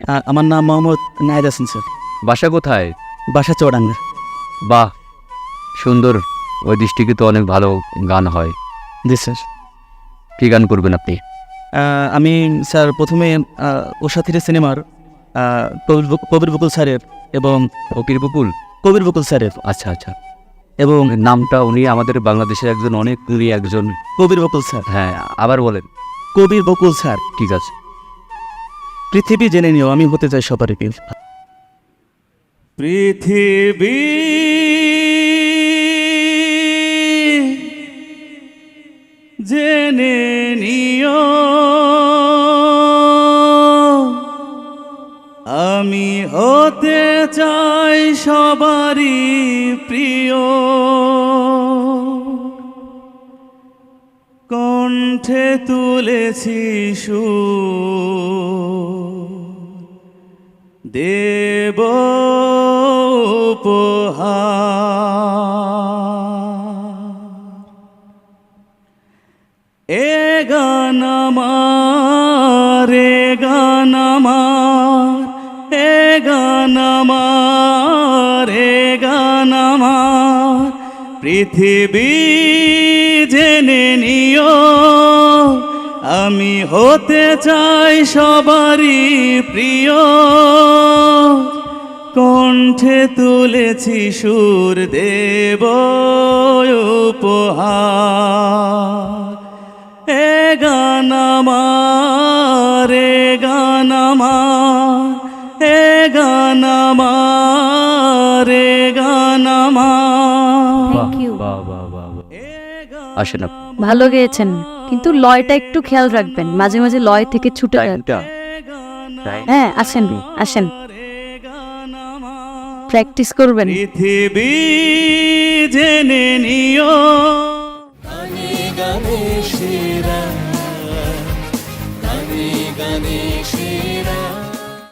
আমার নাম মোহাম্মদ নাহিদ হাসান স্যার। বাসা কোথায়? বাসা চৌডাঙ্গা। বাহ, সুন্দর। ওই ডিস্ট্রিক্টে তো অনেক ভালো গান হয়। জি স্যার। কী গান করবেন আপনি? আমি স্যার প্রথমে উষা থ্রি সিনেমার কবির বকুল স্যারের এবং ফকির বকুল। কবির বকুল স্যারের আচ্ছা আচ্ছা, এবং নামটা উনি আমাদের বাংলাদেশের একজন অনেক উনি একজন। কবির বকুল স্যার। হ্যাঁ, আবার বলেন। কবির বকুল স্যার। ঠিক আছে। পৃথিবী জেনে নিও আমি হতে চাই সবারই পীর। পৃথিবী জেনে নিও আমি হতে চাই সবারই প্রিয়। কণ্ঠে তুলেছি সুর দেব উপহার। এ গান আমার, এ গান আমার, এ গান আমার, এ গান আমার। পৃথিবী জেনে নিও আমি হতে চাই সবারই প্রিয়। কণ্ঠে তুলেছি সুর দেব উপহার। এ গান আমার, এ গান আমার, এ গান আমার, এ গান আমার। বাহ Thank you. বাহ বাহ বাহ বাহ। আসেন আপনি। ভালো গেয়েছেন, কিন্তু লয়টা একটু খেয়াল রাখবেন, মাঝে মাঝে লয় থেকে ছুটে যান। টাইমটা হ্যাঁ, আসেন আসেন, প্র্যাকটিস করবেন। পৃথিবী জেনে নিও